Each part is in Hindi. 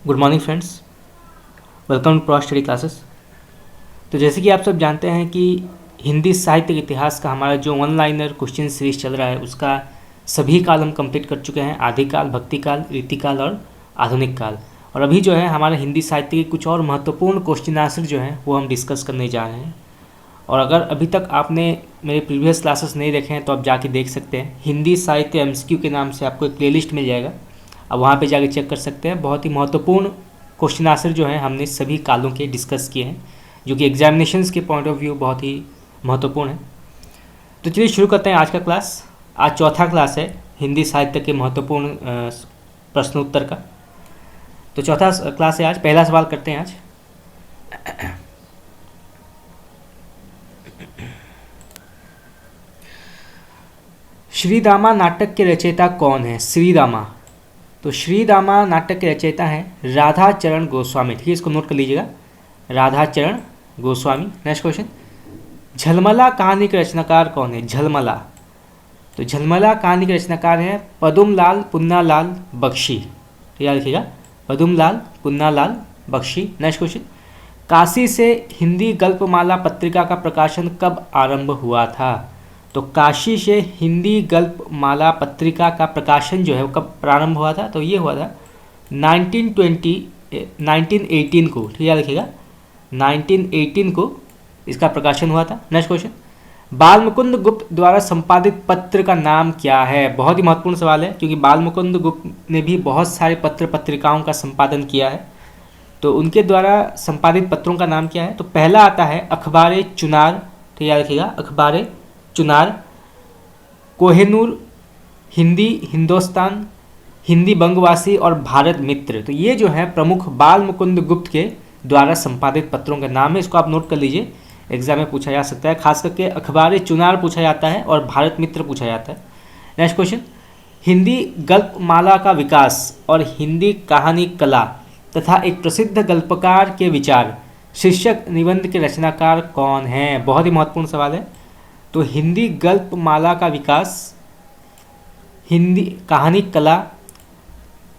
Good morning friends, welcome to Pro Study Classes. तो जैसे कि आप सब जानते हैं कि हिंदी साहित्य के इतिहास का हमारा जो वन लाइनर क्वेश्चन सीरीज चल रहा है उसका सभी काल हम कंप्लीट कर चुके हैं। आदिकाल, भक्तिकाल, रीतिकाल और आधुनिक काल। और अभी जो है हमारे हिंदी साहित्य के कुछ और महत्वपूर्ण क्वेश्चन आंसर जो हैं वो हम डिस्कस करने जा रहे हैं। और अगर अभी तक आपने मेरे प्रीवियस क्लासेस नहीं देखे हैं तो आप जाके देख सकते हैं। हिंदी साहित्य एमसीक्यू के नाम से आपको एक प्लेलिस्ट मिल जाएगा, अब वहाँ पे जाके चेक कर सकते हैं। बहुत ही महत्वपूर्ण क्वेश्चन आंसर जो है हमने सभी कालों के डिस्कस किए हैं, जो कि एग्जामिनेशंस के पॉइंट ऑफ व्यू बहुत ही महत्वपूर्ण है। तो चलिए शुरू करते हैं आज का क्लास। आज चौथा क्लास है हिंदी साहित्य के महत्वपूर्ण प्रश्नोत्तर का। तो चौथा क्लास है आज। पहला सवाल करते हैं आज। श्रीदामा नाटक के रचयिता कौन है? श्रीदामा, तो श्रीदामा नाटक के रचयिता हैं राधाचरण गोस्वामी। ठीक है, इसको नोट कर लीजिएगा, राधाचरण गोस्वामी। नेक्स्ट क्वेश्चन, झलमला कहानी के रचनाकार कौन है? झलमला, तो झलमला कहानी के रचनाकार हैं पदुमलाल पुन्नालाल बख्शी। तो याद रखिएगा, पदुमलाल पुन्नालाल बख्शी। नेक्स्ट क्वेश्चन, काशी से हिंदी गल्पमाला पत्रिका का प्रकाशन कब आरंभ हुआ था? तो काशी से हिंदी गल्पमाला पत्रिका का प्रकाशन जो है वो कब प्रारंभ हुआ था? तो ये हुआ था 1918 को। ठीक है, याद रखिएगा, 1918 को इसका प्रकाशन हुआ था। नेक्स्ट क्वेश्चन, बालमुकुंद गुप्त द्वारा संपादित पत्र का नाम क्या है? बहुत ही महत्वपूर्ण सवाल है, क्योंकि बालमुकुंद गुप्त ने भी बहुत सारे पत्र पत्रिकाओं का संपादन किया है। तो उनके द्वारा संपादित पत्रों का नाम क्या है? तो पहला आता है अखबार चुनार। तो याद रखिएगा, अखबार चुनार, कोहिनूर, हिंदी हिंदुस्तान, हिंदी बंगवासी और भारत मित्र। तो ये जो है प्रमुख बालमुकुंद गुप्त के द्वारा संपादित पत्रों के नाम है। इसको आप नोट कर लीजिए, एग्जाम में पूछा जा सकता है। खास करके अखबार चुनार पूछा जाता है और भारत मित्र पूछा जाता है। नेक्स्ट क्वेश्चन, हिंदी गल्पमाला का विकास और हिंदी कहानी कला तथा एक प्रसिद्ध गल्पकार के विचार शीर्षक निबंध के रचनाकार कौन है? बहुत ही महत्वपूर्ण सवाल है। तो हिंदी गल्पमाला का विकास, हिंदी कहानी कला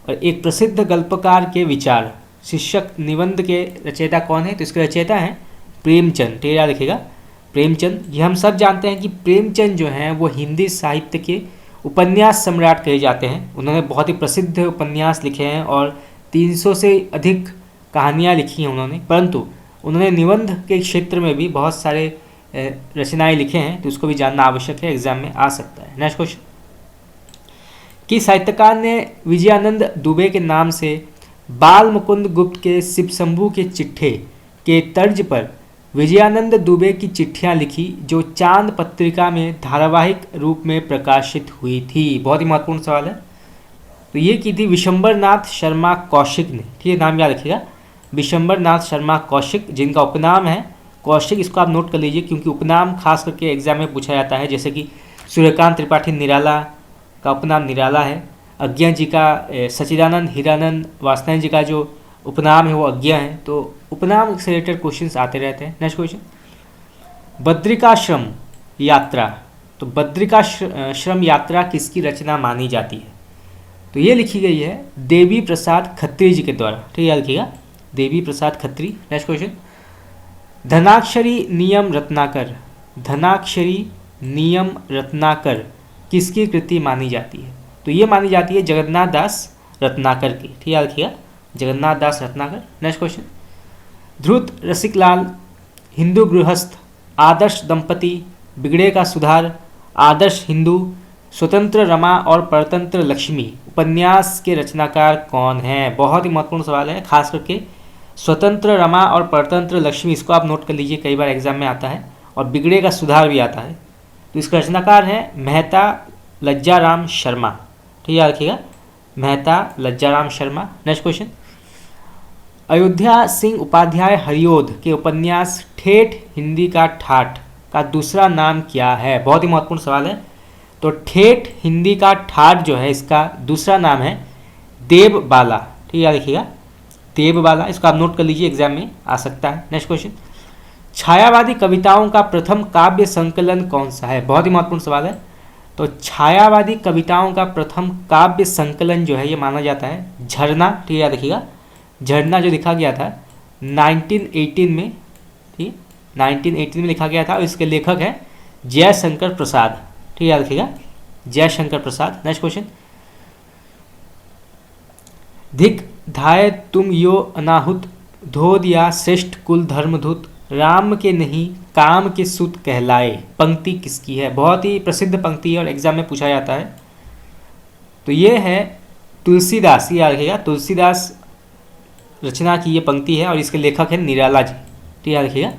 और एक प्रसिद्ध गल्पकार के विचार शीर्षक निबंध के रचयिता कौन है? तो इसके रचयिता हैं प्रेमचंद। ठीक है, याद रखिएगा, प्रेमचंद। ये हम सब जानते हैं कि प्रेमचंद जो हैं वो हिंदी साहित्य के उपन्यास सम्राट कहे जाते हैं। उन्होंने बहुत ही प्रसिद्ध उपन्यास लिखे हैं और 300 से अधिक कहानियाँ लिखी हैं उन्होंने। परंतु उन्होंने निबंध के क्षेत्र में भी बहुत सारे रचनाएं लिखे हैं, तो उसको भी जानना आवश्यक है, एग्जाम में आ सकता है। नेक्स्ट क्वेश्चन, कि साहित्यकार ने विजयानंद दुबे के नाम से बालमुकुंद गुप्त के शिवशंभू के चिट्ठे के तर्ज पर विजयानंद दुबे की चिट्ठियां लिखी, जो चांद पत्रिका में धारावाहिक रूप में प्रकाशित हुई थी? बहुत ही महत्वपूर्ण सवाल है। तो ये की थी विशंबरनाथ शर्मा कौशिक ने। ठीक है, नाम याद रखिएगा, विशंबरनाथ शर्मा कौशिक, जिनका उपनाम है कौशिक। इसको आप नोट कर लीजिए, क्योंकि उपनाम खास करके एग्जाम में पूछा जाता है। जैसे कि सूर्यकांत त्रिपाठी निराला का उपनाम निराला है, अज्ञा जी का सच्चिदानंद हीरानंद वासनायन जी का जो उपनाम है वो अज्ञा है। तो उपनाम से रिलेटेड क्वेश्चंस आते रहते हैं। नेक्स्ट क्वेश्चन, बद्रिकाश्रम यात्रा, तो बद्रिकाश्रम यात्रा किसकी रचना मानी जाती है? तो ये लिखी गई है देवी प्रसाद खत्री जी के द्वारा। ठीक है, याद रखिएगा, देवी प्रसाद खत्री। नेक्स्ट क्वेश्चन, धनाक्षरी नियम रत्नाकर, धनाक्षरी नियम रत्नाकर किसकी कृति मानी जाती है? तो ये मानी जाती है जगन्नाथ दास रत्नाकर की। ठीक है, याद रखिएगा, जगन्नाथ दास रत्नाकर। नेक्स्ट क्वेश्चन, ध्रुत रसिकलाल, हिंदू गृहस्थ, आदर्श दंपति, बिगड़े का सुधार, आदर्श हिंदू, स्वतंत्र रमा और परतंत्र लक्ष्मी उपन्यास के रचनाकार कौन है? बहुत ही महत्वपूर्ण सवाल है। खास करके स्वतंत्र रमा और परतंत्र लक्ष्मी, इसको आप नोट कर लीजिए, कई बार एग्जाम में आता है। और बिगड़े का सुधार भी आता है। तो इसका रचनाकार है मेहता लज्जाराम शर्मा। ठीक है, याद रखिएगा, मेहता लज्जाराम शर्मा। नेक्स्ट क्वेश्चन, अयोध्या सिंह उपाध्याय हरिओध के उपन्यास ठेठ हिंदी का ठाठ का दूसरा नाम क्या है? बहुत ही महत्वपूर्ण सवाल है। तो ठेठ हिंदी का ठाठ जो है इसका दूसरा नाम है देवबाला। ठीक है, याद रखिएगा, देवबाला। इसको आप नोट कर लीजिए, एग्जाम में आ सकता है। नेक्स्ट क्वेश्चन, छायावादी कविताओं का प्रथम काव्य संकलन कौन सा है? बहुत ही महत्वपूर्ण सवाल है। तो छायावादी कविताओं का प्रथम काव्य संकलन जो है ये माना जाता है झरना। ठीक है, याद रखिएगा, झरना जो लिखा गया था 1918 में, ठीक, 1918 में लिखा गया था और इसके लेखक है जयशंकर प्रसाद, ठीक है, याद रखिएगा, जयशंकर प्रसाद। नेक्स्ट क्वेश्चन, धिक धाय तुम यो अनाहुत, धो दिया श्रेष्ठ कुल धर्मधुत, राम के नहीं काम के सुत कहलाए, पंक्ति किसकी है? बहुत ही प्रसिद्ध पंक्ति है और एग्जाम में पूछा जाता है। तो ये है तुलसीदास, ये याद रखिएगा, तुलसीदास रचना की ये पंक्ति है और इसके लेखक है निराला जी, ठीक याद रखिएगा,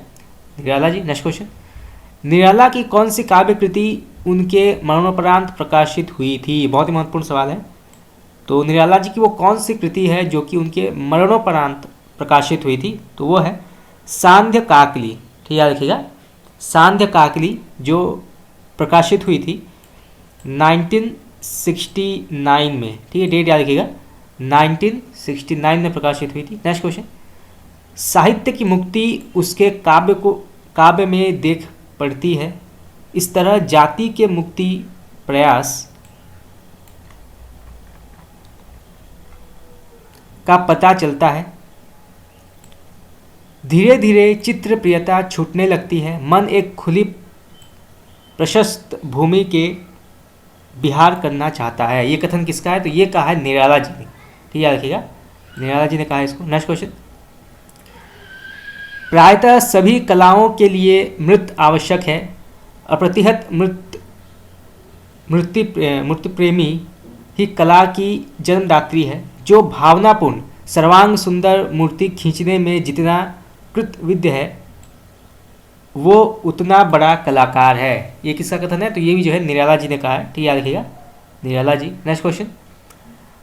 निराला जी। नेक्स्ट क्वेश्चन, निराला की कौन सी काव्य कृति उनके मरणोपरांत प्रकाशित हुई थी? बहुत ही महत्वपूर्ण सवाल है। तो निराला जी की वो कौन सी कृति है जो कि उनके मरणोपरांत प्रकाशित हुई थी? तो वो है सांध्य काकली, ठीक याद रखिएगा, सांध्य काकली जो प्रकाशित हुई थी 1969 में, ठीक है, डेट याद रखिएगा, 1969 में प्रकाशित हुई थी। नेक्स्ट क्वेश्चन, साहित्य की मुक्ति उसके काव्य में देख पड़ती है, इस तरह जाति के मुक्ति प्रयास का पता चलता है, धीरे धीरे चित्र प्रियता छूटने लगती है, मन एक खुली प्रशस्त भूमि के विहार करना चाहता है। ये कथन किसका है? तो ये कहा है निराला जी ने, ठीक याद रखिएगा, निराला जी ने कहा है इसको। नेक्स्ट क्वेश्चन, प्रायतः सभी कलाओं के लिए मृत आवश्यक है, अप्रतिहत मृत्यु प्रेमी ही कला की जन्मदात्री है, जो भावनापूर्ण सर्वांग सुंदर मूर्ति खींचने में जितना कृतविद्य है वो उतना बड़ा कलाकार है। ये किसका कथन है? तो ये भी जो है निराला जी ने कहा है, ठीक याद रखिएगा, निराला जी। नेक्स्ट क्वेश्चन,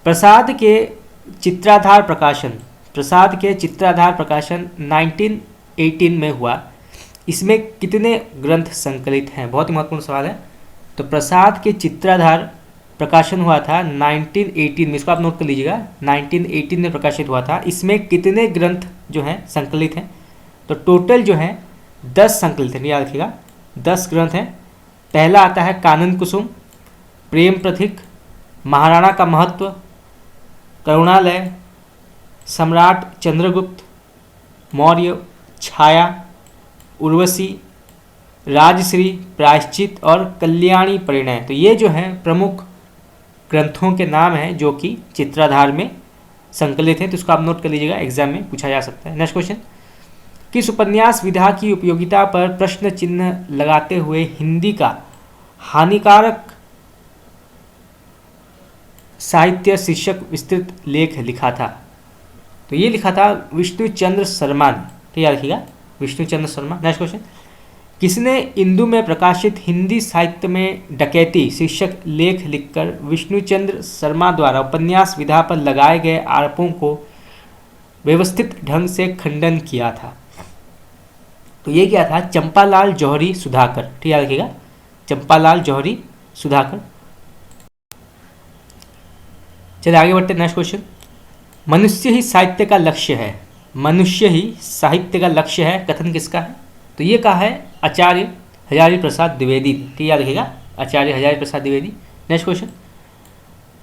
प्रसाद के चित्राधार प्रकाशन, प्रसाद के चित्राधार प्रकाशन 1918 में हुआ, इसमें कितने ग्रंथ संकलित हैं? बहुत ही महत्वपूर्ण सवाल है। तो प्रसाद के चित्राधार प्रकाशन हुआ था 1918 में, इसको आप नोट कर लीजिएगा, 1918 में प्रकाशित हुआ था। इसमें कितने ग्रंथ जो हैं संकलित हैं? तो टोटल जो हैं 10 संकलित हैं, याद रखिएगा, 10 ग्रंथ हैं। पहला आता है कानन कुसुम, प्रेम प्रतीक, महाराणा का महत्व, करुणालय, सम्राट चंद्रगुप्त मौर्य, छाया, उर्वशी, राजश्री, प्रायश्चित और कल्याणी परिणय। तो ये जो हैं प्रमुख ग्रंथों के नाम हैं जो कि चित्राधार में संकलित हैं। तो इसको आप नोट कर लीजिएगा, एग्जाम में पूछा जा सकता है। नेक्स्ट क्वेश्चन, किस उपन्यास विधा की उपयोगिता पर प्रश्न चिन्ह लगाते हुए हिंदी का हानिकारक साहित्य शीर्षक विस्तृत लेख लिखा था? तो ये लिखा था विष्णुचंद्र शर्मा ने, तो याद रखिएगा, विष्णुचंद्र शर्मा। नेक्स्ट क्वेश्चन, किसने इंदु में प्रकाशित हिंदी साहित्य में डकैती शीर्षक लेख लिखकर विष्णुचंद्र शर्मा द्वारा उपन्यास विधा पर लगाए गए आरोपों को व्यवस्थित ढंग से खंडन किया था? तो ये क्या था? चंपालाल जौहरी सुधाकर, ठीक याद रखिएगा, चंपालाल जौहरी सुधाकर। चलिए आगे बढ़ते हैं। नेक्स्ट क्वेश्चन, मनुष्य ही साहित्य का लक्ष्य है, मनुष्य ही साहित्य का लक्ष्य है, कथन किसका है? तो ये कहा है आचार्य हजारी प्रसाद द्विवेदी, ठीक याद रखिएगा, आचार्य हजारी प्रसाद द्विवेदी। नेक्स्ट क्वेश्चन,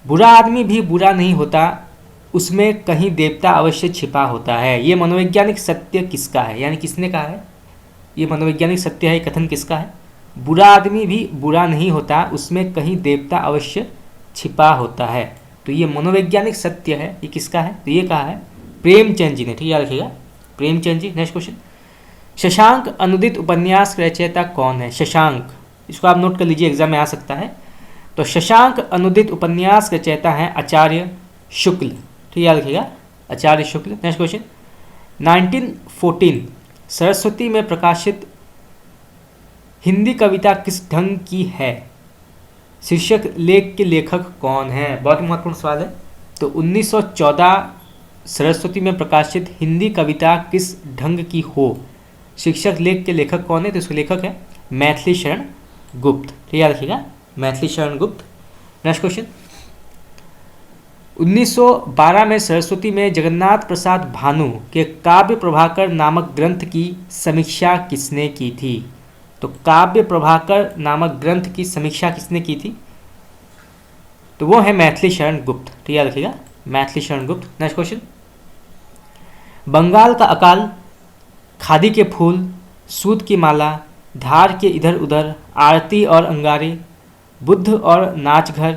बुरा आदमी भी बुरा नहीं होता, उसमें कहीं देवता अवश्य छिपा होता है, ये मनोवैज्ञानिक सत्य किसका है? यानी किसने कहा है? ये मनोवैज्ञानिक सत्य है, कथन किसका है? बुरा आदमी भी बुरा नहीं होता, उसमें कहीं देवता अवश्य छिपा होता है। तो ये मनोवैज्ञानिक सत्य है, ये किसका है? तो ये कहा है प्रेमचंद जी ने, ठीक याद रखिएगा, प्रेमचंद जी। नेक्स्ट क्वेश्चन, शशांक अनुदित उपन्यास का रचयिता कौन है? शशांक, इसको आप नोट कर लीजिए, एग्जाम में आ सकता है। तो शशांक अनुदित उपन्यास रचयिता हैं आचार्य शुक्ल, ठीक याद रखिएगा, आचार्य शुक्ल। नेक्स्ट क्वेश्चन, 1914 सरस्वती में प्रकाशित हिंदी कविता किस ढंग की है? शीर्षक लेख के लेखक कौन है? बहुत महत्वपूर्ण सवाल है। तो 1914 सरस्वती में प्रकाशित हिंदी कविता किस ढंग की हो, शीर्षक लेख के लेखक कौन है? तो इसके लेखक है मैथिली शरण गुप्त, ठीक याद रखिएगा, मैथिली शरण गुप्त। नेक्स्ट क्वेश्चन, 1912 में सरस्वती में जगन्नाथ प्रसाद भानु के काव्य प्रभाकर नामक ग्रंथ की समीक्षा किसने की थी? तो काव्य प्रभाकर नामक ग्रंथ की समीक्षा किसने की थी? तो वो है मैथिली शरण गुप्त, ठीक याद रखिएगा, मैथिली शरण गुप्त। नेक्स्ट क्वेश्चन, बंगाल का अकाल, खादी के फूल, सूत की माला, धार के इधर उधर, आरती और अंगारे, बुद्ध और नाच घर,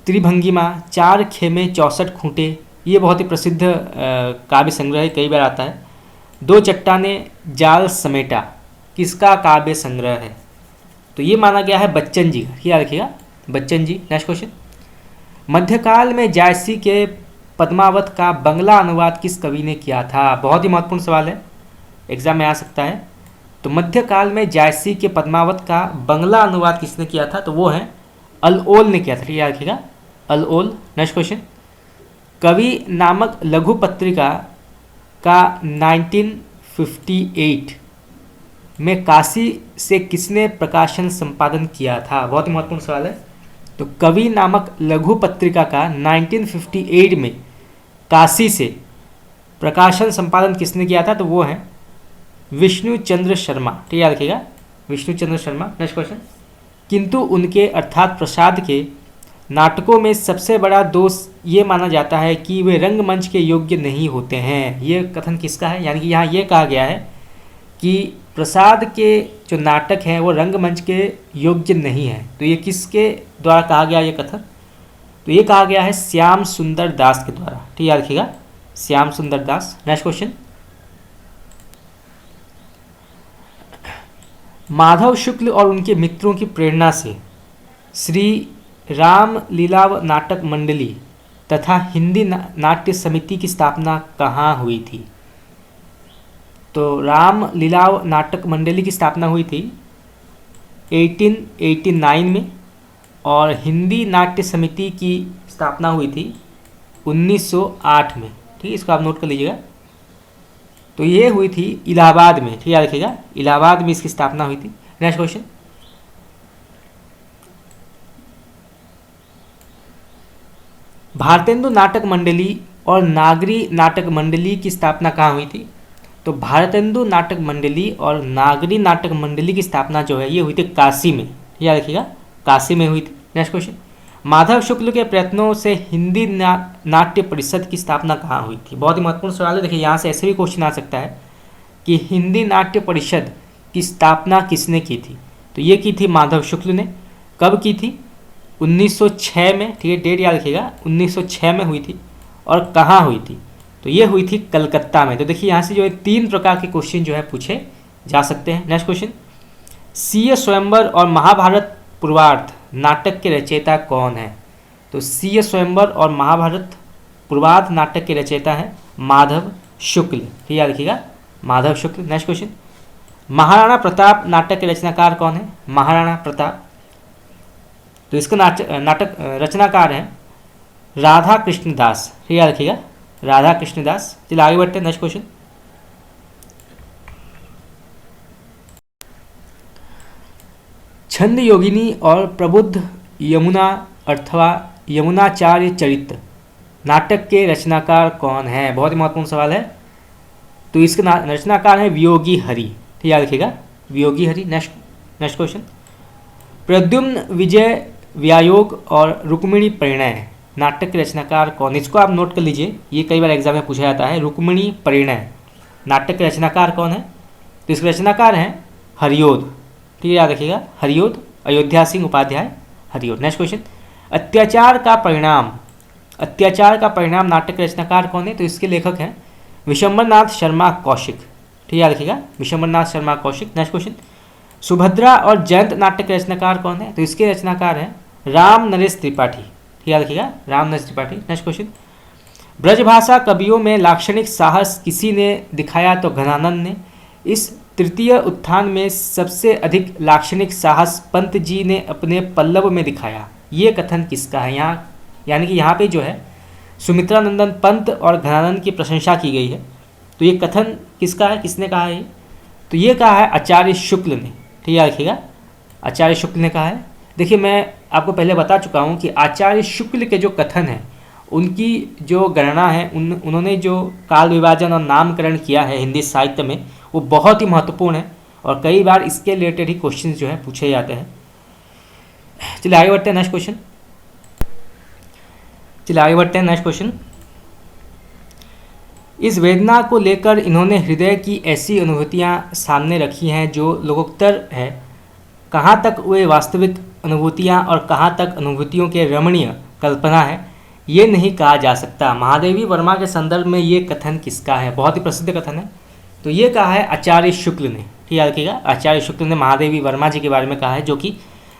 त्रिभंगिमा, चार खेमे 64 खूंटे, ये बहुत ही प्रसिद्ध काव्य संग्रह है, कई बार आता है। दो चट्टाने, जाल समेटा, किसका काव्य संग्रह है? तो ये माना गया है बच्चन जी का, क्या रखिएगा, बच्चन जी। नेक्स्ट क्वेश्चन, मध्यकाल में जायसी के पद्मावत का बंगला अनुवाद किस कवि ने किया था? बहुत ही महत्वपूर्ण सवाल है, एग्जाम में आ सकता है। तो मध्यकाल में जायसी के पद्मावत का बंगला अनुवाद किसने किया था? तो वो है अलओल ने किया था, ठीक है, याद रखिएगा, अलओल। नेक्स्ट क्वेश्चन, कवि नामक लघु पत्रिका का 1958 में काशी से किसने प्रकाशन संपादन किया था? बहुत ही महत्वपूर्ण सवाल है। तो कवि नामक लघु पत्रिका का 1958 में काशी से प्रकाशन संपादन किसने किया था? तो वो है विष्णु चंद्र शर्मा, ठीक है, याद रखिएगा, विष्णु चंद्र शर्मा। नेक्स्ट क्वेश्चन, किंतु उनके अर्थात प्रसाद के नाटकों में सबसे बड़ा दोष ये माना जाता है कि वे रंगमंच के योग्य नहीं होते हैं। ये कथन किसका है? यानी कि यहाँ ये कहा गया है कि प्रसाद के जो नाटक हैं वो रंगमंच के योग्य नहीं है। तो ये किसके द्वारा कहा गया ये कथन? तो ये कहा गया है श्याम सुंदर दास के द्वारा, ठीक है, याद रखिएगा, श्याम सुंदर दास। नेक्स्ट क्वेश्चन, माधव शुक्ल और उनके मित्रों की प्रेरणा से श्री राम लीला नाटक मंडली तथा हिंदी नाट्य समिति की स्थापना कहाँ हुई थी? तो राम लीला नाटक मंडली की स्थापना हुई थी 1889 में, और हिंदी नाट्य समिति की स्थापना हुई थी 1908 में, ठीक है, इसको आप नोट कर लीजिएगा। तो ये हुई थी इलाहाबाद में, ठीक है, याद रखिएगा, इलाहाबाद में इसकी स्थापना हुई थी। नेक्स्ट क्वेश्चन, भारतेंदु नाटक मंडली और नागरी नाटक मंडली की स्थापना कहाँ हुई थी? तो भारतेंदु नाटक मंडली और नागरी नाटक मंडली की स्थापना जो है ये हुई थी काशी में, याद रखिएगा, काशी में हुई थी। नेक्स्ट क्वेश्चन, माधव शुक्ल के प्रयत्नों से हिंदी नाट्य परिषद की स्थापना कहाँ हुई थी? बहुत ही महत्वपूर्ण सवाल है। देखिए यहाँ से ऐसे भी क्वेश्चन आ सकता है कि हिंदी नाट्य परिषद की स्थापना किसने की थी? तो ये की थी माधव शुक्ल ने। कब की थी? 1906 में, ठीक है, डेट याद रखिएगा, 1906 में हुई थी। और कहाँ हुई थी? तो ये हुई थी कलकत्ता में। तो देखिए यहाँ से जो है 3 प्रकार के क्वेश्चन जो है पूछे जा सकते हैं। नेक्स्ट क्वेश्चन, सीय स्वयंवर और महाभारत पूर्वार्ध नाटक के रचयिता कौन है? तो सीय स्वयंवर और महाभारत पूर्वार्ध नाटक के रचयिता है माधव शुक्ल, ठीक याद रखिएगा, माधव शुक्ल। नेक्स्ट क्वेश्चन, महाराणा प्रताप नाटक के रचनाकार कौन है? महाराणा प्रताप। तो इसका नाटक रचनाकार है राधा कृष्ण दास, ठीक याद रखिएगा, राधा कृष्ण दास। चलिए आगे बढ़ते हैं। नेक्स्ट क्वेश्चन, छंद योगिनी और प्रबुद्ध यमुना अथवा यमुनाचार्य चरित्र नाटक के रचनाकार कौन है? बहुत ही महत्वपूर्ण सवाल है। तो इसका रचनाकार है वियोगी हरि, ठीक याद रखिएगा, वियोगी हरि। नेक्स्ट क्वेश्चन, प्रद्युम्न विजय व्यायोग और रुक्मिणी परिणय नाटक के रचनाकार कौन? इसको आप नोट कर लीजिए, ये कई बार एग्जाम में पूछा जाता है। रुक्मिणी परिणय नाटक के रचनाकार कौन है? तो इसके रचनाकार हैं हरियोध, ठीक है, याद रखिएगा, हरियोध, अयोध्या सिंह उपाध्याय, हरियोध। नेक्स्ट क्वेश्चन, अत्याचार का परिणाम नाटक के रचनाकार कौन है? तो इसके लेखक हैं विशंबरनाथ शर्मा कौशिक, ठीक है, याद रखिएगा, विशंबरनाथ शर्मा कौशिक। नेक्स्ट क्वेश्चन, सुभद्रा और जयंत नाटक के रचनाकार कौन है? तो इसके रचनाकार हैं राम नरेश त्रिपाठी, ठीक है, याद रखिएगा, राम नरेश त्रिपाठी। नेक्स्ट क्वेश्चन, ब्रजभाषा कवियों में लाक्षणिक साहस किसी ने दिखाया? तो घनानंद ने। इस तृतीय उत्थान में सबसे अधिक लाक्षणिक साहस पंत जी ने अपने पल्लव में दिखाया। ये कथन किसका है? यहाँ यानी कि यहाँ पे जो है सुमित्रानंदन पंत और घनानंद की प्रशंसा की गई है। तो ये कथन किसका है, किसने कहा है? तो ये कहा है आचार्य शुक्ल ने, ठीक है, रखिएगा, आचार्य शुक्ल ने कहा है। देखिए मैं आपको पहले बता चुका हूँ कि आचार्य शुक्ल के जो कथन हैं उनकी जो गणना है, उन्होंने जो काल विभाजन और नामकरण किया है हिंदी साहित्य में, वो बहुत ही महत्वपूर्ण है और कई बार इसके रिलेटेड ही क्वेश्चन जो है पूछे जाते हैं। चलिए आगे बढ़ते हैं। नेक्स्ट क्वेश्चन, इस वेदना को लेकर इन्होंने हृदय की ऐसी अनुभूतियाँ सामने रखी हैं जो लोकोत्तर है। कहाँ तक वे वास्तविक अनुभूतियाँ और कहाँ तक अनुभूतियों के रमणीय कल्पना है, ये नहीं कहा जा सकता। महादेवी वर्मा के संदर्भ में ये कथन किसका है? बहुत ही प्रसिद्ध कथन है। तो ये कहा है आचार्य शुक्ल ने। ठीक याद रखिएगा, आचार्य शुक्ल ने महादेवी वर्मा जी के बारे में कहा है, जो कि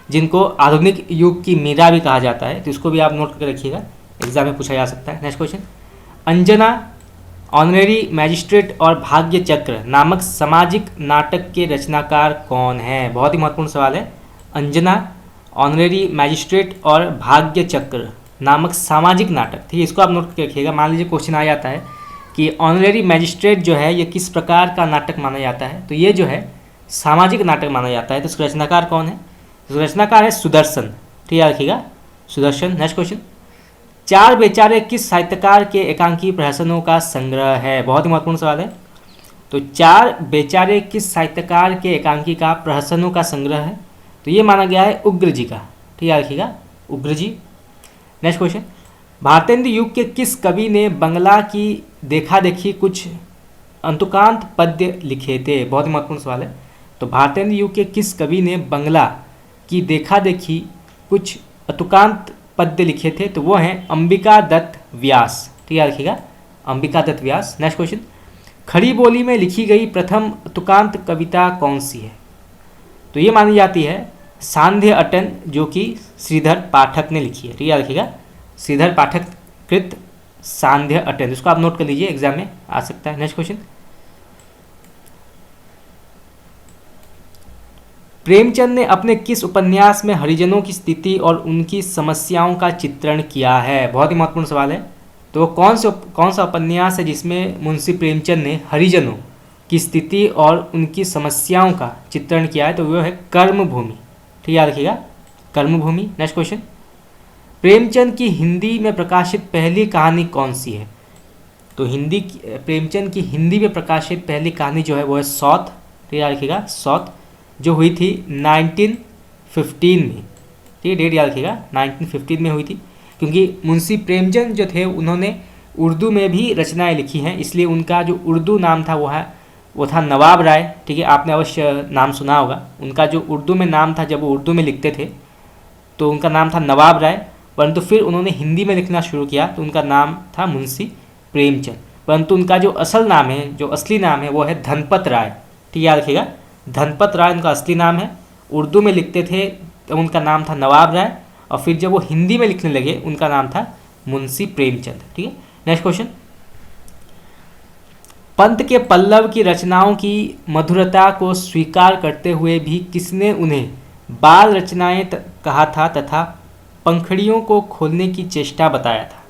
जिनको आधुनिक युग की मीरा भी कहा जाता है। तो इसको भी आप नोट करके रखिएगा, एग्जाम में पूछा जा सकता है। Next question, Anjana honorary magistrate और भाग्य चक्र नामक सामाजिक नाटक के रचनाकार कौन है? बहुत ही महत्वपूर्ण सवाल है। अंजना ऑनरेरी मैजिस्ट्रेट और भाग्य चक्र नामक सामाजिक नाटक, ठीक है, इसको आप नोट करके रखिएगा। मान लीजिए क्वेश्चन आ जाता है कि ऑनरेरी मैजिस्ट्रेट जो है ये किस प्रकार का नाटक माना जाता है? तो ये जो है सामाजिक नाटक माना जाता है। तो इसका रचनाकार कौन है? तो रचनाकार है सुदर्शन। ठीक है, रखिएगा सुदर्शन। नेक्स्ट क्वेश्चन, चार बेचारे किस साहित्यकार के एकांकी प्रहसनों का संग्रह है? बहुत ही महत्वपूर्ण सवाल है। तो चार बेचारे किस साहित्यकार के एकांकी का प्रहसनों का संग्रह है? तो ये माना गया है उग्र जी का। ठीक है, रखिएगा उग्र जी। नेक्स्ट क्वेश्चन, भारतेंदु युग के किस कवि ने बंगला की देखा देखी कुछ अंतुकांत पद्य लिखे थे? बहुत ही महत्वपूर्ण सवाल है। तो भारतेंदु युग के किस कवि ने बंगला की देखा देखी कुछ अतुकांत पद्य लिखे थे? तो वो हैं अंबिका दत्त व्यास। ठीक है, रखिएगा अंबिका दत्त व्यास। नेक्स्ट क्वेश्चन, खड़ी बोली में लिखी गई प्रथम अतुकांत कविता कौन सी है? तो ये मानी जाती है सांध्य अटन, जो कि श्रीधर पाठक ने लिखी है। ठीक है, रखिएगा श्रीधर पाठक कृत सांध्य अटन, इसको आप नोट कर लीजिए, एग्जाम में आ सकता है। नेक्स्ट क्वेश्चन, प्रेमचंद ने अपने किस उपन्यास में हरिजनों की स्थिति और उनकी समस्याओं का चित्रण किया है? बहुत ही महत्वपूर्ण सवाल है। तो कौन सा उपन्यास है जिसमें मुंशी प्रेमचंद ने हरिजनों की स्थिति और उनकी समस्याओं का चित्रण किया है? तो वो है कर्मभूमि। ठीक है, रखिएगा कर्मभूमि। नेक्स्ट क्वेश्चन, प्रेमचंद की हिंदी में प्रकाशित पहली कहानी कौन सी है? तो प्रेमचंद की हिंदी में प्रकाशित पहली कहानी जो है वो है सौत। ठीक है, रखिएगा सौत, जो हुई थी 1915 में। ठीक है, डेट याद रखिएगा 1915 में हुई थी, क्योंकि मुंशी प्रेमचंद जो थे उन्होंने उर्दू में भी रचनाएं लिखी हैं, इसलिए उनका जो उर्दू नाम था वो था नवाब राय। ठीक है, आपने अवश्य नाम सुना होगा। उनका जो उर्दू में नाम था, जब वो उर्दू में लिखते थे तो उनका नाम था नवाब राय, परंतु फिर उन्होंने हिंदी में लिखना शुरू किया तो उनका नाम था मुंशी प्रेमचंद। परंतु उनका जो असल नाम है, जो असली नाम है वो है धनपत राय। ठीक है, याद रखिएगा धनपत राय उनका असली नाम है। उर्दू में लिखते थे तो उनका नाम था नवाब राय, और फिर जब वो हिंदी में लिखने लगे उनका नाम था मुंशी प्रेमचंद। ठीक है, नेक्स्ट क्वेश्चन, पंत के पल्लव की रचनाओं की मधुरता को स्वीकार करते हुए भी किसने उन्हें बाल रचनाएं कहा था तथा पंखड़ियों को खोलने की चेष्टा बताया था?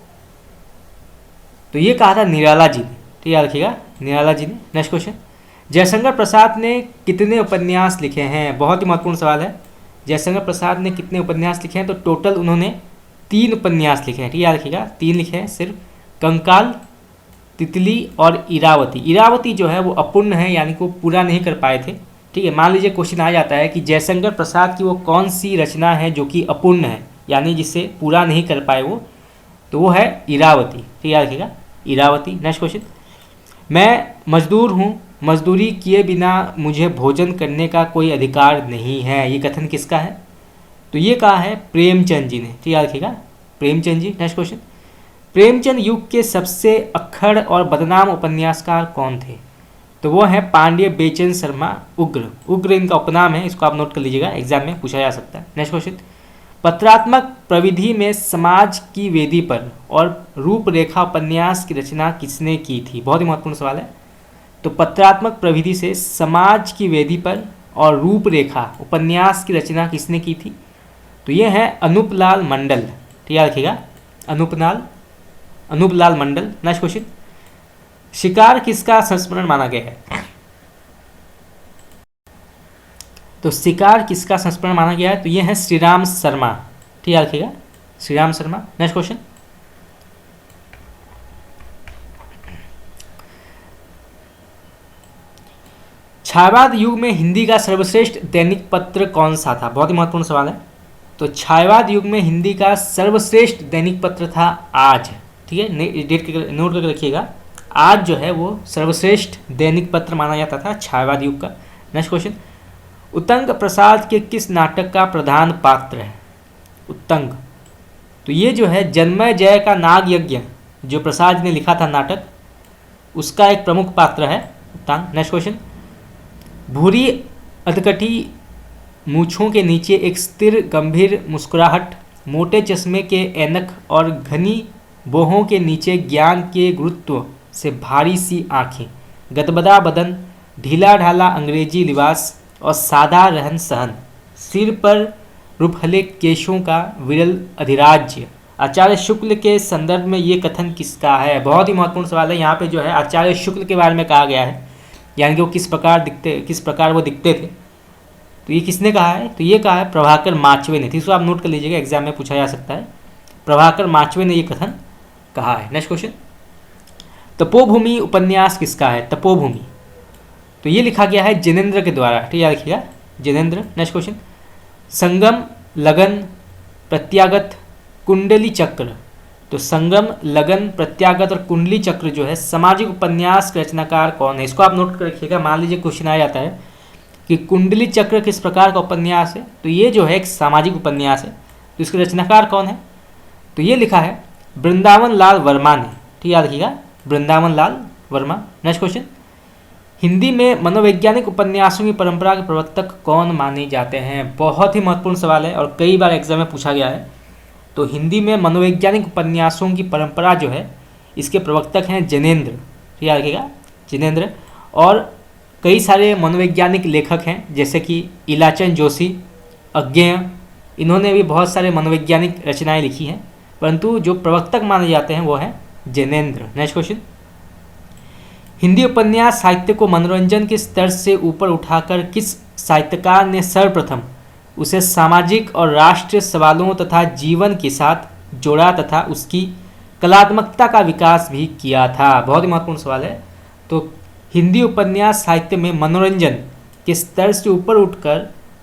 तो ये कहा था निराला जी ने। ठीक है, याद रखिएगा निराला जी ने। नेक्स्ट क्वेश्चन, जयशंकर प्रसाद ने कितने उपन्यास लिखे हैं? बहुत ही महत्वपूर्ण सवाल है। जयशंकर प्रसाद ने कितने उपन्यास लिखे हैं? तो टोटल उन्होंने 3 उपन्यास लिखे हैं। ठीक है, याद रखिएगा 3 लिखे हैं सिर्फ, कंकाल, तितली और इरावती। इरावती जो है वो अपूर्ण है, यानी कि वो पूरा नहीं कर पाए थे। ठीक है, मान लीजिए क्वेश्चन आ जाता है कि जयशंकर प्रसाद की वो कौन सी रचना है जो कि अपूर्ण है, यानी जिसे पूरा नहीं कर पाए वो, तो वो है इरावती। ठीक है, याद रखिएगा इरावती। नेक्स्ट क्वेश्चन, मैं मजदूर हूँ, मजदूरी किए बिना मुझे भोजन करने का कोई अधिकार नहीं है, ये कथन किसका है? तो ये कहा है प्रेमचंद जी ने। ठीक है, याद रखिएगा प्रेमचंद जी। नेक्स्ट क्वेश्चन, प्रेमचंद युग के सबसे अक्खड़ और बदनाम उपन्यासकार कौन थे? तो वो है पांड्य बेचन शर्मा उग्र। उग्र इनका उपनाम है, इसको आप नोट कर लीजिएगा, एग्जाम में पूछा जा सकता है। नेक्स्ट क्वेश्चन, पत्रात्मक प्रविधि में समाज की वेदी पर और रूपरेखा उपन्यास की रचना किसने की थी? बहुत ही महत्वपूर्ण सवाल है। तो पत्रात्मक प्रविधि से समाज की वेदी पर और रूपरेखा उपन्यास की रचना किसने की थी? तो ये है अनूपलाल मंडल। ठीक है, रखिएगा अनूपलाल मंडल। नेक्स्ट क्वेश्चन, शिकार किसका संस्मरण माना गया है? तो शिकार किसका संस्मरण माना गया है? तो ये है श्रीराम शर्मा। ठीक है, रखिएगा श्रीराम शर्मा। नेक्स्ट क्वेश्चन, छायावाद युग में हिंदी का सर्वश्रेष्ठ दैनिक पत्र कौन सा था? बहुत ही महत्वपूर्ण सवाल है। तो छायावाद युग में हिंदी का सर्वश्रेष्ठ दैनिक पत्र था आज। ठीक है, डेट नोट करके रखिएगा, आज जो है वो सर्वश्रेष्ठ दैनिक पत्र माना जाता था छायावाद युग का। नेक्स्ट क्वेश्चन, उत्तंग प्रसाद के किस नाटक का प्रधान पात्र है? उत्तंग, तो ये जो है जन्मय जय का नाग यज्ञ जो प्रसाद ने लिखा था नाटक, उसका एक प्रमुख पात्र है उत्तंग। नेक्स्ट क्वेश्चन, भूरी अधकटी मूछों के नीचे एक स्थिर गंभीर मुस्कुराहट, मोटे चश्मे के ऐनक और घनी बोहों के नीचे ज्ञान के गुरुत्व से भारी सी आंखें, गदबदा बदन, ढीला ढाला अंग्रेजी लिबास और सादा रहन सहन, सिर पर रुपहले केशों का विरल अधिराज्य। आचार्य शुक्ल के संदर्भ में ये कथन किसका है? बहुत ही महत्वपूर्ण सवाल है। यहाँ पे जो है आचार्य शुक्ल के बारे में कहा गया है, यानी कि वो किस प्रकार वो दिखते थे। तो ये किसने कहा है? तो ये कहा है प्रभाकर माचवे ने। इसको आप नोट कर लीजिएगा, एग्जाम में पूछा जा सकता है। प्रभाकर माचवे ने ये कथन कहा है। नेक्स्ट क्वेश्चन, तपोभूमि उपन्यास किसका है? तपोभूमि, तो ये लिखा गया है जिनेंद्र के द्वारा। ठीक है, याद रखिएगा, जिनेंद्र। नेक्स्ट क्वेश्चन, संगम, लगन, प्रत्यागत, कुंडली चक्र, तो संगम, लगन, प्रत्यागत और कुंडली चक्र जो है सामाजिक उपन्यास के रचनाकार कौन है? इसको आप नोट कर रखिएगा। मान लीजिए क्वेश्चन आ जाता है कि कुंडली चक्र किस प्रकार का उपन्यास है, तो ये जो है एक सामाजिक उपन्यास है। तो इसके रचनाकार कौन है? तो ये लिखा है वृंदावन लाल वर्मा ने। ठीक, याद रखिएगा, वृंदावन लाल वर्मा। नेक्स्ट क्वेश्चन, हिंदी में मनोवैज्ञानिक उपन्यासों की परंपरा के प्रवर्तक कौन माने जाते हैं? बहुत ही महत्वपूर्ण सवाल है और कई बार एग्जाम में पूछा गया है। तो हिंदी में मनोवैज्ञानिक उपन्यासों की परंपरा जो है इसके प्रवर्तक हैं जिनेंद्र। ठीक, याद रखिएगा, जिनेंद्र। और कई सारे मनोवैज्ञानिक लेखक हैं जैसे कि इलाचन जोशी, अज्ञेय, इन्होंने भी बहुत सारे मनोवैज्ञानिक रचनाएं लिखी हैं, परंतु जो प्रवर्तक माने जाते हैं वो हैं जिनेंद्र। नेक्स्ट क्वेश्चन, हिंदी उपन्यास साहित्य को मनोरंजन के स्तर से ऊपर उठाकर किस साहित्यकार ने सर्वप्रथम उसे सामाजिक और राष्ट्रीय सवालों तथा जीवन के साथ जोड़ा तथा उसकी कलात्मकता का विकास भी किया था? बहुत ही महत्वपूर्ण सवाल है। तो हिंदी उपन्यास साहित्य में मनोरंजन के स्तर से ऊपर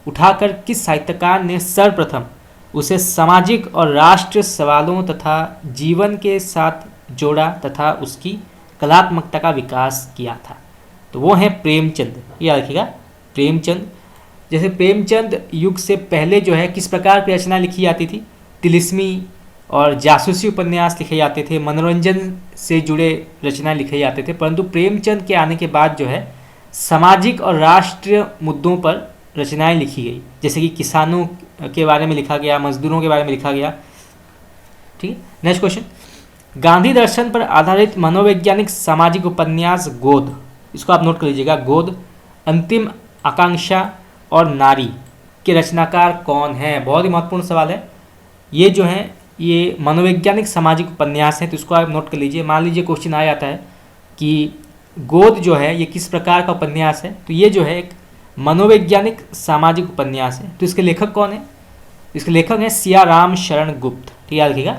उठाकर किस साहित्यकार ने सर्वप्रथम उसे सामाजिक और राष्ट्रीय सवालों तथा जीवन के साथ जोड़ा तथा उसकी कलात्मकता का विकास किया था? तो वो हैं प्रेमचंद। याद रखिएगा, प्रेमचंद। जैसे प्रेमचंद युग से पहले जो है किस प्रकार की रचना लिखी जाती थी? तिलिस्मी और जासूसी उपन्यास लिखे जाते थे, मनोरंजन से जुड़े रचना लिखे जाते थे। परंतु प्रेमचंद के आने के बाद जो है सामाजिक और राष्ट्रीय मुद्दों पर रचनाएं लिखी गई, जैसे कि किसानों के बारे में लिखा गया, मजदूरों के बारे में लिखा गया। ठीक है, नेक्स्ट क्वेश्चन, गांधी दर्शन पर आधारित मनोवैज्ञानिक सामाजिक उपन्यास गोद, इसको आप नोट कर लीजिएगा, गोद, अंतिम आकांक्षा और नारी के रचनाकार कौन है? बहुत ही महत्वपूर्ण सवाल है। ये जो है ये मनोवैज्ञानिक सामाजिक उपन्यास है, तो इसको आप नोट कर लीजिए। मान लीजिए क्वेश्चन आ जाता है कि गोद जो है ये किस प्रकार का उपन्यास है, तो ये जो है एक मनोवैज्ञानिक सामाजिक उपन्यास है। तो इसके लेखक कौन है? इसके लेखक हैं सिया राम शरण गुप्त। ठीक, याद रखिएगा,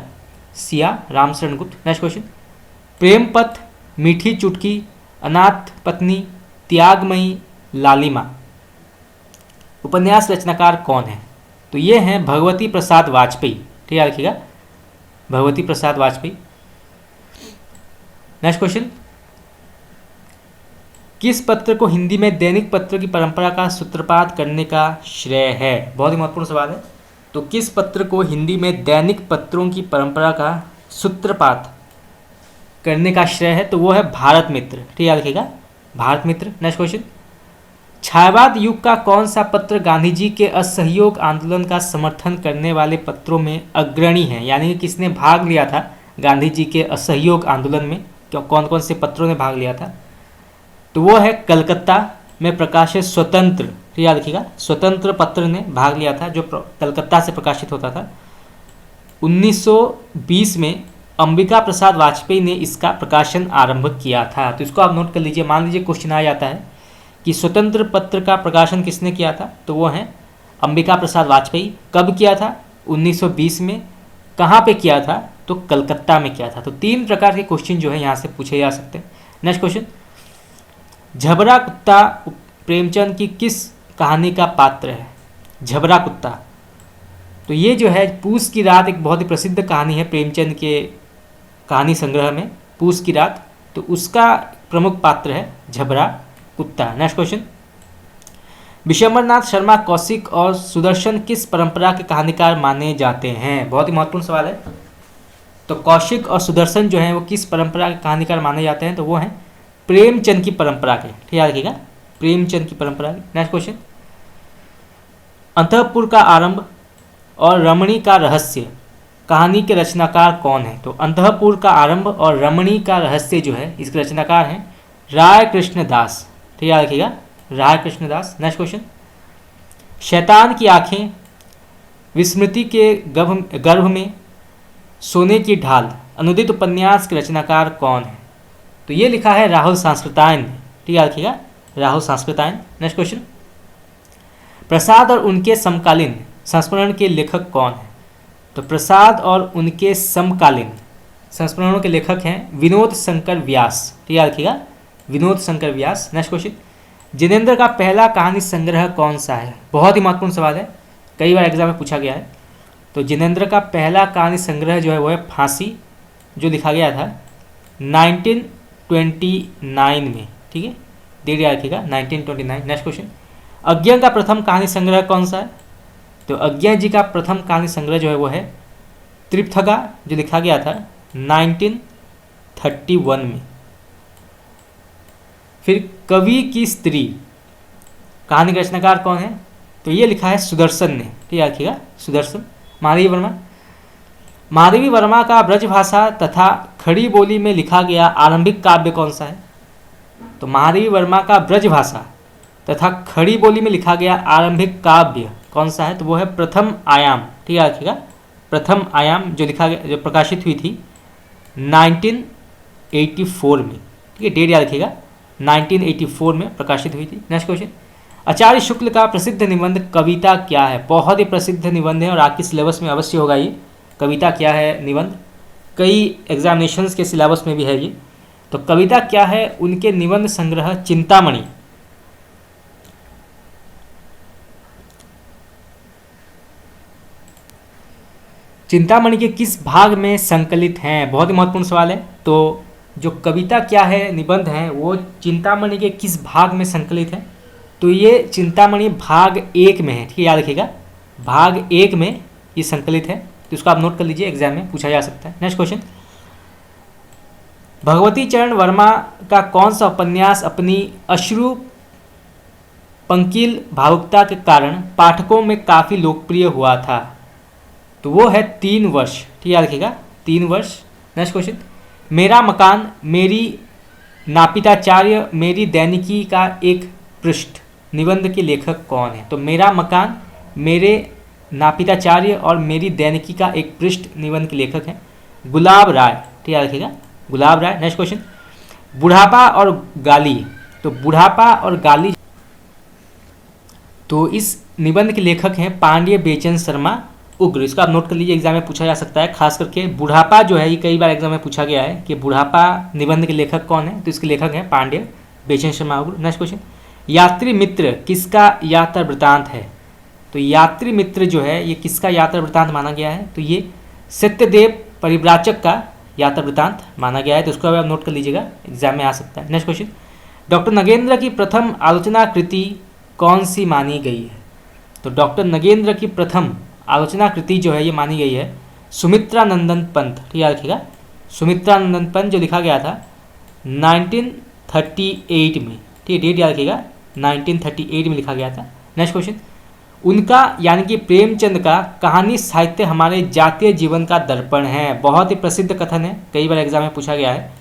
सिया राम शरण गुप्त। नेक्स्ट क्वेश्चन, प्रेमपथ, मीठी चुटकी, अनाथ पत्नी, त्यागमयी, लालिमा, उपन्यास रचनाकार कौन है? तो ये हैं भगवती प्रसाद वाजपेयी। ठीक, याद रखिएगा, भगवती प्रसाद वाजपेयी। नेक्स्ट क्वेश्चन, किस पत्र को हिंदी में दैनिक पत्र की परंपरा का सूत्रपात करने का श्रेय है? बहुत ही महत्वपूर्ण सवाल है। तो किस पत्र को हिंदी में दैनिक पत्रों की परंपरा का सूत्रपात करने का श्रेय है? तो वो है भारत मित्र। ठीक, याद रखिएगा, भारत मित्र। नेक्स्ट क्वेश्चन, छायावाद युग का कौन सा पत्र गांधी जी के असहयोग आंदोलन का समर्थन करने वाले पत्रों में अग्रणी है? यानी कि किसने भाग लिया था गांधी जी के असहयोग आंदोलन में? कौन कौन से पत्रों ने भाग लिया था? तो वो है कलकत्ता में प्रकाशित स्वतंत्र। तो याद रखिएगा, स्वतंत्र पत्र ने भाग लिया था जो कलकत्ता से प्रकाशित होता था। 1920 में अंबिका प्रसाद वाजपेयी ने इसका प्रकाशन आरंभ किया था। तो इसको आप नोट कर लीजिए। मान लीजिए क्वेश्चन आ जाता है कि स्वतंत्र पत्र का प्रकाशन किसने किया था? तो वो हैं अंबिका प्रसाद वाजपेयी। कब किया था? 1920 में। कहाँ पे किया था? तो कलकत्ता में किया था। तो 3 प्रकार के क्वेश्चन जो है यहाँ से पूछे जा सकते हैं। नेक्स्ट क्वेश्चन, झबरा कुत्ता प्रेमचंद की किस कहानी का पात्र है? झबरा कुत्ता, तो ये जो है पूस की रात एक बहुत ही प्रसिद्ध कहानी है प्रेमचंद के कहानी संग्रह में। पूस की रात तो उसका प्रमुख पात्र है झबरा कुत्ता। नेक्स्ट क्वेश्चन, विशंबरनाथ शर्मा कौशिक और सुदर्शन किस परंपरा के कहानीकार माने जाते हैं? बहुत ही महत्वपूर्ण सवाल है। तो कौशिक और सुदर्शन जो हैं वो किस परंपरा के कहानीकार माने जाते हैं? तो वो हैं प्रेमचंद की परंपरा के। ठीक याद रखिएगा, प्रेमचंद की परंपरा के। नेक्स्ट क्वेश्चन, अंतःपुर का आरंभ और रमणी का रहस्य कहानी के रचनाकार कौन है? तो अंतःपुर का आरंभ और रमणी का रहस्य जो है इसके रचनाकार हैं राय कृष्ण दास। ठीक याद रखिएगा, राय कृष्ण दास। नेक्स्ट क्वेश्चन, शैतान की आंखें, विस्मृति के गर्भ में, सोने की ढाल अनुदित उपन्यास के रचनाकार कौन है? तो ये लिखा है राहुल सांस्कृतायन। ठीक याद रखिएगा, राहुल सांस्कृतायन। नेक्स्ट क्वेश्चन, प्रसाद और उनके समकालीन संस्मरण के लेखक कौन है? तो प्रसाद और उनके समकालीन संस्मरणों के लेखक हैं विनोद शंकर व्यास। ठीक याद रखिएगा, विनोद शंकर व्यास। नेक्स्ट क्वेश्चन, जिनेंद्र का पहला कहानी संग्रह कौन सा है? बहुत ही महत्वपूर्ण सवाल है, कई बार एग्जाम में पूछा गया है। तो जिनेंद्र का पहला कहानी संग्रह जो है वो है फांसी, जो लिखा गया था 1929 में। ठीक है, डेट याद रखिएगा 1929। नेक्स्ट क्वेश्चन, अज्ञा का प्रथम कहानी संग्रह कौन सा है? तो अज्ञा जी का प्रथम कहानी संग्रह जो है वो है त्रिपथगा, जो लिखा गया था 1931 में। फिर कवि की स्त्री कहानी का रचनाकार कौन है? तो ये लिखा है सुदर्शन ने। ठीक याद रखिएगा, सुदर्शन। महादेवी वर्मा, महादेवी वर्मा का ब्रजभाषा तथा खड़ी बोली में लिखा गया आरंभिक काव्य कौन सा है? तो महादेवी वर्मा का ब्रजभाषा तथा खड़ी बोली में लिखा गया आरंभिक काव्य कौन सा है? तो वो है प्रथम आयाम। ठीक याद रखिएगा, प्रथम आयाम, जो लिखा गया, जो प्रकाशित हुई थी 1984 में। ठीक है, डेट याद रखिएगा 1984 में प्रकाशित हुई थी। नेक्स्ट क्वेश्चन, आचार्य शुक्ल का प्रसिद्ध निबंध कविता क्या है? बहुत ही प्रसिद्ध निबंध है और आपके सिलेबस में अवश्य होगा ये। कविता क्या है निबंध, कई एग्जामिनेशंस के सिलेबस में भी है ये। तो कविता क्या है? उनके निबंध संग्रह चिंतामणि। चिंतामणि के किस भाग में संकलित हैं? बहुत ही महत्वपूर्ण सवाल है। तो जो कविता क्या है निबंध है वो चिंतामणि के किस भाग में संकलित है? तो ये चिंतामणि भाग 1 में है। ठीक है, याद रखिएगा, भाग 1 में ये संकलित है। तो इसको आप नोट कर लीजिए, एग्जाम में पूछा जा सकता है। नेक्स्ट क्वेश्चन, भगवती चरण वर्मा का कौन सा उपन्यास अपनी अश्रु पंकिल भावुकता के कारण पाठकों में काफ़ी लोकप्रिय हुआ था? तो वो है 3 वर्ष। ठीक याद रखिएगा, 3 वर्ष। नेक्स्ट क्वेश्चन, मेरा मकान मेरी नापिताचार्य मेरी दैनिकी का एक पृष्ठ निबंध के लेखक कौन है? तो मेरा मकान मेरे नापिताचार्य और मेरी दैनिकी का एक पृष्ठ निबंध के लेखक हैं गुलाब राय। ठीक याद रखिएगा, गुलाब राय। नेक्स्ट क्वेश्चन, बुढ़ापा और गाली। तो बुढ़ापा और गाली, तो इस निबंध के लेखक हैं पांड्य बेचन शर्मा उग्र। इसको आप नोट कर लीजिए, एग्जाम में पूछा जा सकता है। खास करके बुढ़ापा जो है ये कई बार एग्जाम में पूछा गया है कि बुढ़ापा निबंध के लेखक कौन है? तो इसके लेखक हैं पांड्य बेचन शर्मा उग्र। नेक्स्ट क्वेश्चन, यात्री मित्र किसका यात्रा वृतांत है? तो यात्री मित्र जो है ये किसका यात्रा वृतांत माना गया है? तो ये सत्यदेव परिव्राजक का यात्रा वृतांत माना गया है। तो उसको आप नोट कर लीजिएगा, एग्जाम में आ सकता है। नेक्स्ट क्वेश्चन, डॉक्टर नगेंद्र की प्रथम आलोचना कृति कौन सी मानी गई है? तो डॉक्टर नगेंद्र की प्रथम आलोचना कृति जो है ये मानी गई है सुमित्रानंदन पंत। ठीक याद रखिएगा, सुमित्रानंदन पंत, जो लिखा गया था 1938 में। ठीक है, डेट याद रखिएगा 1938 में लिखा गया था। नेक्स्ट क्वेश्चन, उनका यानी कि प्रेमचंद का कहानी साहित्य हमारे जातीय जीवन का दर्पण है। बहुत ही प्रसिद्ध कथन है, कई बार एग्जाम में पूछा गया है।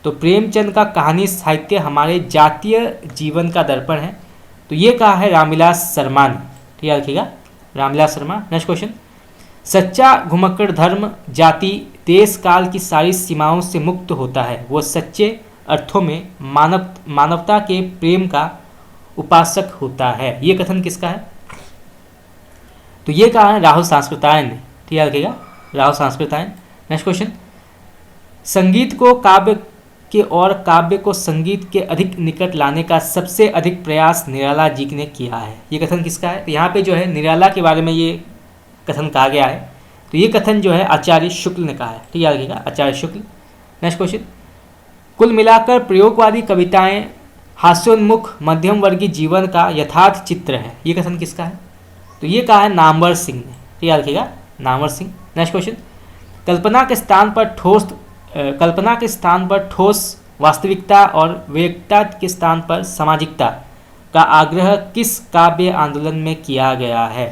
तो प्रेमचंद का कहानी साहित्य हमारे जातीय जीवन का दर्पण है। तो ये कहा है रामविलास शर्मा ने। ठीक याद रखिएगा, रामविलास शर्मा। नेक्स्ट क्वेश्चन, सच्चा घुमक्कड़ धर्म जाति देश काल की सारी सीमाओं से मुक्त होता है, वो सच्चे अर्थों में मानवता के प्रेम का उपासक होता है। ये कथन किसका है? तो ये कहा है राहुल सांस्कृतायन ने। ठीक याद रखिएगा, राहुल सांस्कृतायन। नेक्स्ट क्वेश्चन, संगीत को काव्य के और काव्य को संगीत के अधिक निकट लाने का सबसे अधिक प्रयास निराला जी ने किया है। ये कथन किसका है? तो यहाँ पे जो है निराला के बारे में ये कथन कहा गया है। तो ये कथन जो है आचार्य शुक्ल ने कहा है। ठीक याद रखिएगा, आचार्य शुक्ल। नेक्स्ट क्वेश्चन, कुल मिलाकर प्रयोगवादी कविताएं हास्योन्मुख मध्यम वर्गीय जीवन का यथार्थ चित्र है। ये कथन किसका है? तो ये कहा है नामवर सिंह ने। तो याद रखिएगा, नामवर सिंह। नेक्स्ट क्वेश्चन, कल्पना के स्थान पर ठोस वास्तविकता और विवेकता के स्थान पर सामाजिकता का आग्रह किस काव्य आंदोलन में किया गया है?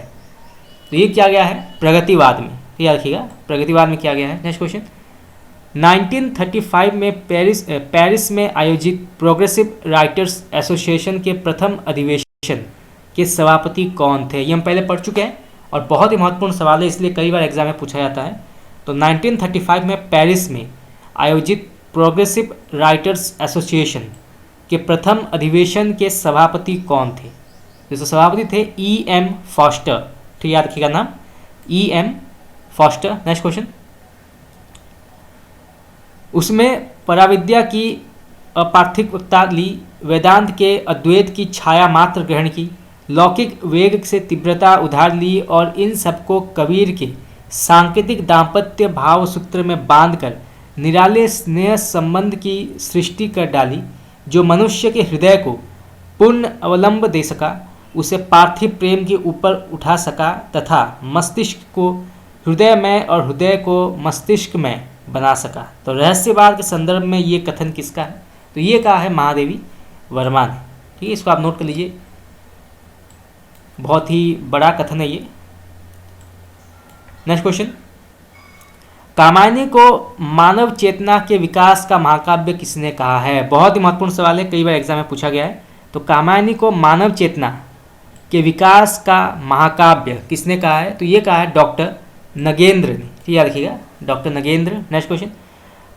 तो ये किया गया है प्रगतिवाद में। तो याद रखिएगा, प्रगतिवाद में किया गया है। नेक्स्ट क्वेश्चन, 1935 में पेरिस में आयोजित प्रोग्रेसिव राइटर्स एसोसिएशन के प्रथम अधिवेशन के सभापति कौन थे? ये हम पहले पढ़ चुके हैं और बहुत ही महत्वपूर्ण सवाल है, इसलिए कई बार एग्जाम में पूछा जाता है। तो 1935 में पेरिस में आयोजित प्रोग्रेसिव राइटर्स एसोसिएशन के प्रथम अधिवेशन के सभापति कौन थे? जो सभापति थे E.M. फॉस्टर। ठीक, याद रखिएगा नाम E.M. फॉस्टर। नेक्स्ट क्वेश्चन, उसमें पराविद्या की अपार्थिकता ली, वेदांत के अद्वैत की छाया मात्र ग्रहण की, लौकिक वेग से तीव्रता उधार ली और इन सबको कबीर के सांकेतिक दाम्पत्य भाव सूत्र में बांधकर निराले स्नेह संबंध की सृष्टि कर डाली, जो मनुष्य के हृदय को पूर्ण अवलंब दे सका, उसे पार्थिव प्रेम के ऊपर उठा सका तथा मस्तिष्क को हृदय में और हृदय को मस्तिष्क में बना सका। तो रहस्यवाद के संदर्भ में ये कथन किसका है? तो ये कहा है महादेवी वर्मा ने। ठीक है, इसको आप नोट कर लीजिए, बहुत ही बड़ा कथन है ये। नेक्स्ट क्वेश्चन, कामायनी को मानव चेतना के विकास का महाकाव्य किसने कहा है? बहुत ही महत्वपूर्ण सवाल है, कई बार एग्जाम में पूछा गया है। तो कामायनी को मानव चेतना के विकास का महाकाव्य किसने कहा है? तो ये कहा है डॉक्टर नगेंद्र ने। ठीक, याद रखिएगा, doctor Nagendra. Next question,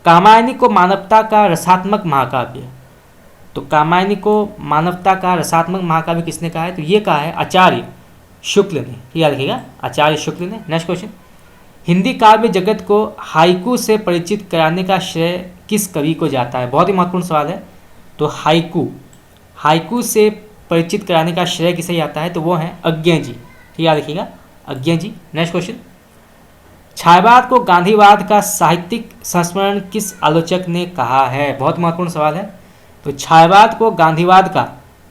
Kamayani को मानवता का रसात्मक महाकाव्य, तो कामायनी को मानवता का रसात्मक महाकाव्य किसने कहा है? तो ये कहा है आचार्य शुक्ल ने। ठीक, याद रखिएगा, आचार्य शुक्ल ने। नेक्स्ट क्वेश्चन, हिंदी काव्य जगत को हाइकू से परिचित कराने का श्रेय किस कवि को जाता है? बहुत ही महत्वपूर्ण सवाल है। तो हाइकू से परिचित कराने का श्रेय किसे जाता है? तो वो हैं अज्ञे जी। ठीक, याद रखिएगा, अज्ञे जी। नेक्स्ट क्वेश्चन, छायावाद को गांधीवाद का साहित्यिक संस्मरण किस आलोचक ने कहा है? बहुत महत्वपूर्ण सवाल है। तो छायावाद को गांधीवाद का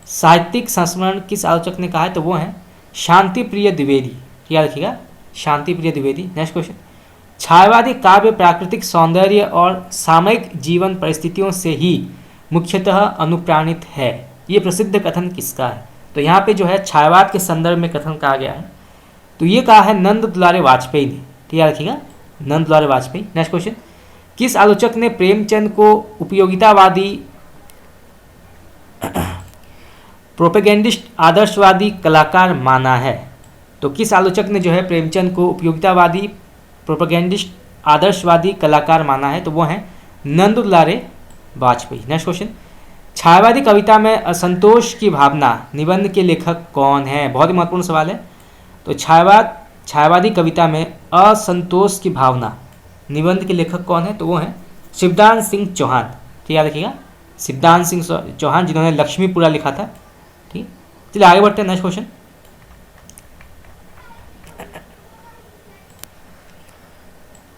साहित्यिक संस्मरण किस आलोचक ने कहा है? तो वो हैं शांति प्रिय द्विवेदी। याद रखिएगा, शांति प्रिय द्विवेदी। नेक्स्ट क्वेश्चन, छायावादी काव्य प्राकृतिक सौंदर्य और सामयिक जीवन परिस्थितियों से ही मुख्यतः अनुप्राणित है। ये प्रसिद्ध कथन किसका है? तो यहाँ पे जो है छायावाद के संदर्भ में कथन कहा गया है, तो ये कहा है नंद दुलारे वाजपेयी ने। ठीक, याद रखिएगा, नंद दुलारे वाजपेयी। नेक्स्ट क्वेश्चन, किस आलोचक ने प्रेमचंद को उपयोगितावादी प्रोपेगेंडिस्ट आदर्शवादी कलाकार माना है? तो किस आलोचक ने जो है प्रेमचंद को उपयोगितावादी प्रोपेगेंडिस्ट आदर्शवादी कलाकार माना है? तो वो हैं नंद दुलारे वाजपेयी। नेक्स्ट क्वेश्चन, छायावादी कविता में असंतोष की भावना निबंध के लेखक कौन है? बहुत ही महत्वपूर्ण सवाल है। तो छायावादी कविता में असंतोष की भावना निबंध के लेखक कौन है? तो वो हैं शिवदान सिंह चौहान। ठीक, याद रखिएगा, शिवदान सिंह चौहान, जिन्होंने लक्ष्मीपुरा लिखा था। ठीक, चलिए आगे बढ़ते हैं। नेक्स्ट क्वेश्चन,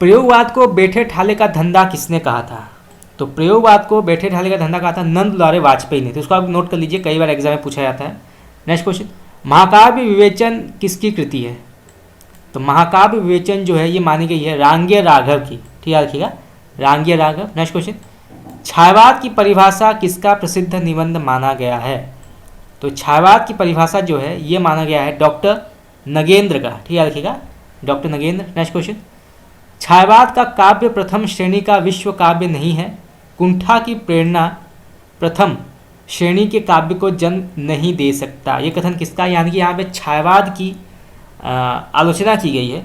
प्रयोगवाद को बैठे ठाले का धंधा किसने कहा था? तो प्रयोगवाद को बैठे ठाले का धंधा कहा था नंद दुलारे वाजपेयी ने। तो उसको आप नोट कर लीजिए, कई बार एग्जाम में पूछा जाता है। नेक्स्ट क्वेश्चन, महाकाव्य विवेचन किसकी कृति है? तो महाकाव्य विवेचन जो है ये मानी गई है रांगे राघव की। ठीक, याद रखिएगा, रांगे राघव। नेक्स्ट क्वेश्चन, छायावाद की परिभाषा किसका प्रसिद्ध निबंध माना गया है? तो छायावाद की परिभाषा जो है ये माना गया है डॉक्टर नगेंद्र का। ठीक, याद रखिएगा, डॉक्टर नगेंद्र। नेक्स्ट क्वेश्चन, छायावाद का काव्य प्रथम श्रेणी का विश्व काव्य नहीं है, कुंठा की प्रेरणा प्रथम श्रेणी के काव्य को जन्म नहीं दे सकता। ये कथन किसका? यानी कि यहाँ पे छायावाद की आलोचना की गई है,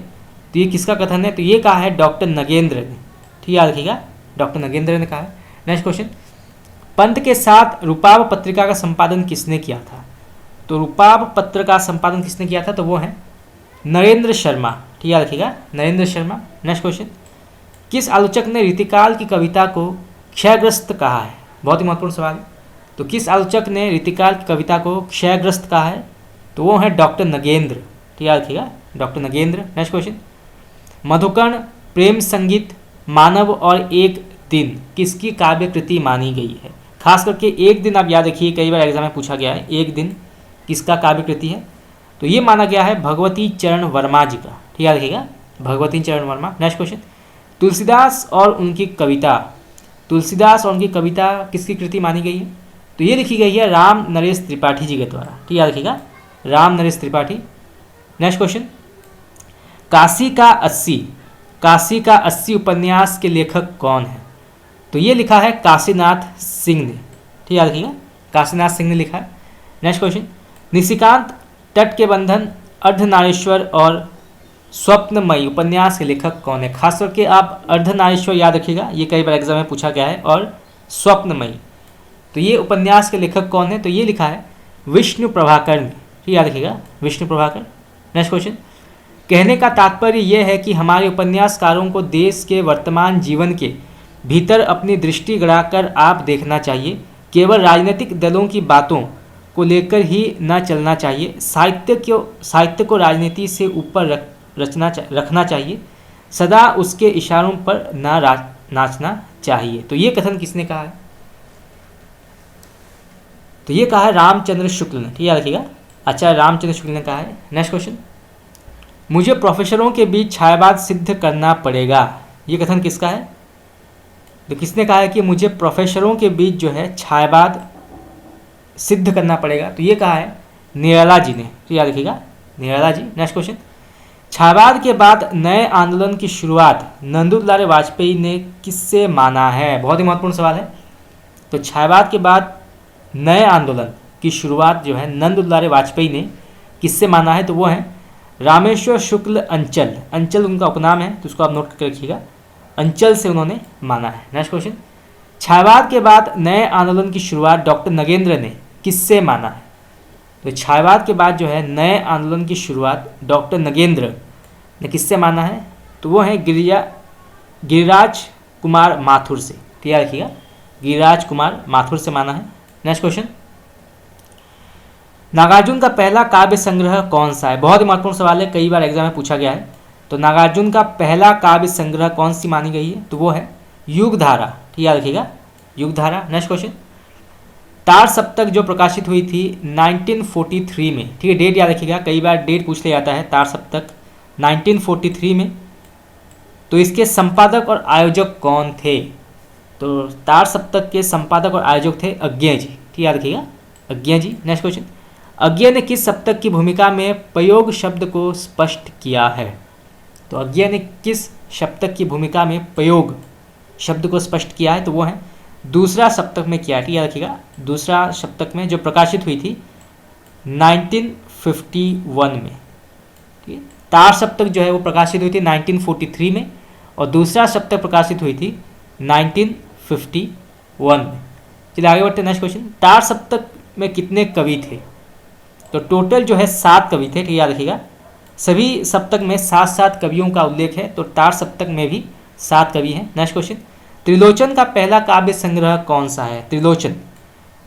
तो ये किसका कथन है? तो ये कहा है डॉक्टर नगेंद्र ने। ठीक, याद रखिएगा, डॉक्टर नगेंद्र ने कहा है। नेक्स्ट क्वेश्चन, पंत के साथ रूपाब पत्रिका का संपादन किसने किया था? तो रूपाब पत्र का संपादन किसने किया था? तो वो है नरेंद्र शर्मा। ठीक, याद रखिएगा, नरेंद्र शर्मा। नेक्स्ट क्वेश्चन, किस आलोचक ने रीतिकाल की कविता को क्षयग्रस्त कहा है? बहुत ही महत्वपूर्ण सवाल है। तो किस आलोचक ने रीतिकाल की कविता को क्षयग्रस्त कहा है? तो वो है डॉक्टर नगेंद्र। ठीक, याद रखिएगा, डॉक्टर नगेंद्र। नेक्स्ट क्वेश्चन, मधुकर्ण, प्रेम संगीत, मानव और एक दिन किसकी काव्य कृति मानी गई है? खास करके एक दिन आप याद रखिए, कई बार एग्जाम में पूछा गया है, एक दिन किसका काव्य कृति है? तो ये माना गया है भगवती चरण वर्मा जी का। ठीक याद रखिएगा, भगवती चरण वर्मा। नेक्स्ट क्वेश्चन, तुलसीदास और उनकी कविता, तुलसीदास और उनकी कविता किसकी कृति मानी गई है? तो ये लिखी गई है राम नरेश त्रिपाठी जी के द्वारा। ठीक याद रखिएगा, राम नरेश त्रिपाठी। नेक्स्ट क्वेश्चन, काशी का 80, काशी का 80 उपन्यास के लेखक कौन है? तो ये लिखा है काशीनाथ सिंह ने। ठीक याद रखिएगा, काशीनाथ सिंह ने लिखा है। नेक्स्ट क्वेश्चन, निशिकांत, तट के बंधन, अर्धनारीश्वर और स्वप्नमयी उपन्यास के लेखक कौन है? खास करके आप अर्धनारीश्वर याद रखिएगा, ये कई बार एग्जाम में पूछा गया है, और स्वप्नमयी, तो ये उपन्यास के लेखक कौन है? तो ये लिखा है विष्णु प्रभाकर ने। ठीक याद रखिएगा, विष्णु प्रभाकर। नेक्स्ट क्वेश्चन, कहने का तात्पर्य यह है कि हमारे उपन्यासकारों को देश के वर्तमान जीवन के भीतर अपनी दृष्टि गड़ाकर आप देखना चाहिए, केवल राजनीतिक दलों की बातों को लेकर ही न चलना चाहिए, साहित्य को राजनीति से ऊपर रखना चाहिए, सदा उसके इशारों पर नाचना चाहिए। तो ये कथन किसने कहा है? तो ये कहा है रामचंद्र शुक्ल ने। ठीक याद रखिएगा, आचार्य रामचंद्र शुक्ल ने कहा है। नेक्स्ट क्वेश्चन, मुझे प्रोफेसरों के बीच छायावाद सिद्ध करना पड़ेगा, ये कथन किसका है? तो किसने कहा है कि मुझे प्रोफेसरों के बीच जो है छायावाद सिद्ध करना पड़ेगा? तो ये कहा है निराला जी ने। तो याद रखिएगा, निराला जी। नेक्स्ट क्वेश्चन, छायावाद के बाद नए आंदोलन की शुरुआत नंदुलाल वाजपेयी ने किससे माना है? बहुत ही महत्वपूर्ण सवाल है। तो छायावाद के बाद नए आंदोलन की शुरुआत जो है नंदुलाल वाजपेयी ने किससे माना है? तो वो है रामेश्वर शुक्ल अंचल, अंचल उनका उपनाम है, तो उसको आप नोट करके रखिएगा, अंचल से उन्होंने माना है। नेक्स्ट क्वेश्चन, छायावाद के बाद नए आंदोलन की शुरुआत डॉक्टर नगेंद्र ने किससे माना है? तो छायावाद के बाद जो है नए आंदोलन की शुरुआत डॉक्टर नगेंद्र ने किससे माना है? तो वो है गिरिराज कुमार माथुर से। तैयार रखिएगा, गिरिराज कुमार माथुर से माना है। नेक्स्ट क्वेश्चन, नागार्जुन का पहला काव्य संग्रह कौन सा है? बहुत ही महत्वपूर्ण सवाल है, कई बार एग्जाम में पूछा गया है। तो नागार्जुन का पहला काव्य संग्रह कौन सी मानी गई है? तो वो है युगधारा। ठीक याद रखिएगा, युगधारा। नेक्स्ट क्वेश्चन, तार सप्तक जो प्रकाशित हुई थी 1943 में, ठीक है, डेट याद रखिएगा, कई बार डेट पूछ लिया जाता है। तार सप्तक 1943 में, तो इसके संपादक और आयोजक कौन थे? तो तार सप्तक के संपादक और आयोजक थे अज्ञेय जी। ठीक याद रखिएगा, अज्ञेय जी। नेक्स्ट क्वेश्चन, अज्ञेय ने किस सप्तक की भूमिका में प्रयोग शब्द को स्पष्ट किया है? तो अज्ञेय ने किस सप्तक की भूमिका में प्रयोग शब्द को स्पष्ट किया है? तो वो है दूसरा सप्तक में किया। ठीक याद रखिएगा, दूसरा सप्तक में जो प्रकाशित हुई थी 1951 में। ठीक है, तार सप्तक जो है वो प्रकाशित हुई थी 1943 में, और दूसरा सप्तक प्रकाशित हुई थी 1951 में। चलिए आगे बढ़ते हैं। नेक्स्ट क्वेश्चन, तार सप्तक में कितने कवि थे? तो टोटल जो है 7 कवि थे। ठीक याद रखिएगा, सभी सप्तक में 7-7 कवियों का उल्लेख है, तो तार सप्तक में भी 7 कवि हैं। नेक्स्ट क्वेश्चन, त्रिलोचन का पहला काव्य संग्रह कौन सा है? त्रिलोचन,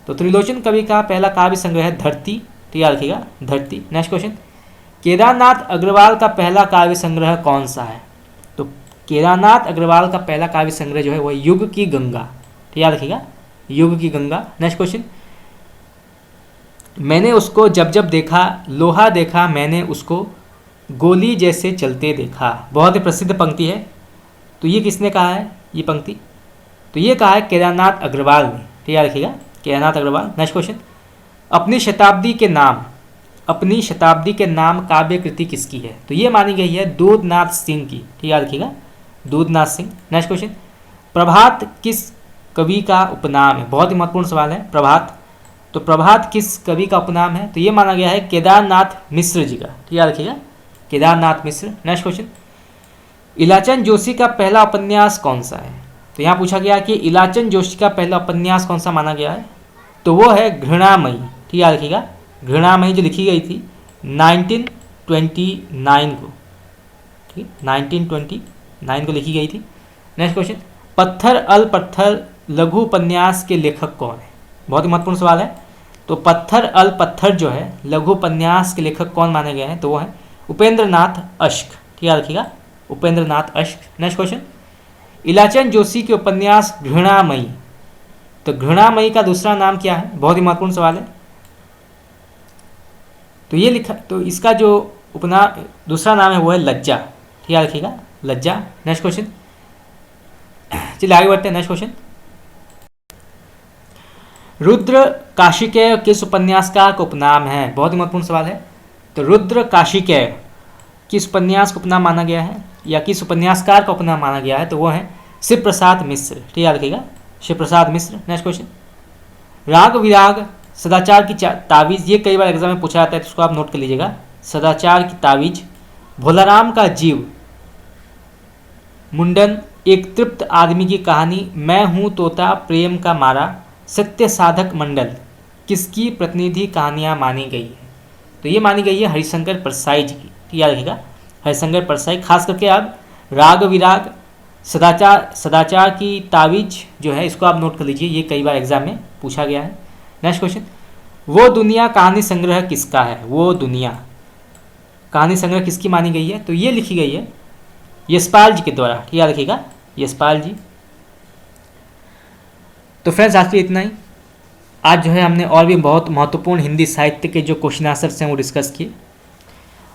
तो त्रिलोचन कवि का पहला काव्य संग्रह है धरती। ठीक याद रखिएगा, धरती। नेक्स्ट क्वेश्चन, केदारनाथ अग्रवाल का पहला काव्य संग्रह कौन सा है? तो केदारनाथ अग्रवाल का पहला काव्य संग्रह जो है वह युग की गंगा। ठीक याद रखिएगा, युग की गंगा। नेक्स्ट क्वेश्चन, मैंने उसको जब जब देखा, लोहा देखा मैंने उसको, गोली जैसे चलते देखा। बहुत ही प्रसिद्ध पंक्ति है। तो ये किसने कहा है ये पंक्ति? तो ये कहा है केदारनाथ अग्रवाल ने। ठीक याद रखिएगा, केदारनाथ अग्रवाल। नेक्स्ट क्वेश्चन, अपनी शताब्दी के नाम, अपनी शताब्दी के नाम काव्य कृति किसकी है? तो ये मानी गई है दूधनाथ सिंह की। ठीक याद रखिएगा, दूधनाथ सिंह। नेक्स्ट क्वेश्चन, प्रभात किस कवि का उपनाम है? बहुत ही महत्वपूर्ण सवाल है, प्रभात। तो प्रभात किस कवि का उपनाम है? तो ये माना गया है केदारनाथ मिश्र जी का। ठीक याद रखिएगा, केदारनाथ मिश्र। नेक्स्ट क्वेश्चन, इलाचन जोशी का पहला उपन्यास कौन सा है? तो यहाँ पूछा गया कि इलाचन जोशी का पहला उपन्यास कौन सा माना गया है? तो वो है घृणामयी। ठीक याद रखिएगा, घृणामयी जो लिखी गई थी 1929 को। ठीक, 1929 को लिखी गई थी। नेक्स्ट क्वेश्चन, पत्थर अल पत्थर लघु उपन्यास के लेखक कौन है? बहुत ही महत्वपूर्ण सवाल है। तो पत्थर अल पत्थर जो है लघु उपन्यास के लेखक कौन माने गए हैं? तो वो है उपेंद्र नाथ अश्क। ठीक याद रखिएगा, उपेंद्र नाथ अश्क। नेक्स्ट क्वेश्चन, इलाचन जोशी के उपन्यास घृणामयी, तो घृणामयी का दूसरा नाम क्या है? बहुत ही महत्वपूर्ण सवाल है। तो ये लिखा, तो इसका जो उपना दूसरा नाम है वो है लज्जा। ठीक है, रखिएगा लज्जा। नेक्स्ट क्वेश्चन, चलिए आगे बढ़ते हैं। नेक्स्ट क्वेश्चन, रुद्र काशिकेय किस उपन्यासकार का उपनाम है? बहुत ही महत्वपूर्ण सवाल है। तो रुद्र काशिकेय किस उपन्यास का उपनाम माना गया है या किस उपन्यासकार का उपनाम माना गया है? तो वो है शिव प्रसाद मिश्र। ठीक है, रखिएगा शिव प्रसाद मिश्र। नेक्स्ट क्वेश्चन, राग विराग सदाचार की तावीज, ये कई बार एग्जाम में पूछा जाता है, तो उसको आप नोट कर लीजिएगा। सदाचार की तावीज, भोलाराम का जीव, मुंडन, एक तृप्त आदमी की कहानी, मैं हूँ तोता, प्रेम का मारा, सत्य साधक मंडल, किसकी प्रतिनिधि कहानियाँ मानी गई है? तो ये मानी गई है हरिशंकर परसाई जी की। याद रखिएगा हरिशंकर परसाई। खास करके आप राग विराग सदाचार की तावीज जो है इसको आप नोट कर लीजिए, ये कई बार एग्जाम में पूछा गया है। नेक्स्ट क्वेश्चन, वो दुनिया कहानी संग्रह किसका है? वो दुनिया कहानी संग्रह किसकी मानी गई है? तो ये लिखी गई है यशपाल जी के द्वारा। ठीक है, याद रखिएगा यशपाल जी। तो फ्रेंड्स आज के लिए इतना ही। आज जो है हमने और भी बहुत महत्वपूर्ण हिंदी साहित्य के जो क्वेश्चन आंसर्स हैं वो डिस्कस किए,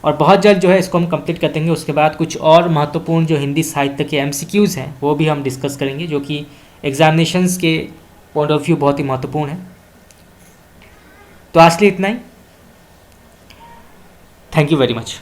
और बहुत जल्द जो है इसको हम कंप्लीट कर देंगे। उसके बाद कुछ और महत्वपूर्ण जो हिंदी साहित्य के एमसीक्यूज़ हैं वो भी हम डिस्कस करेंगे, जो कि एग्जामिनेशंस के पॉइंट ऑफ व्यू बहुत ही महत्वपूर्ण है। तो आज के लिए इतना ही। Thank you very much.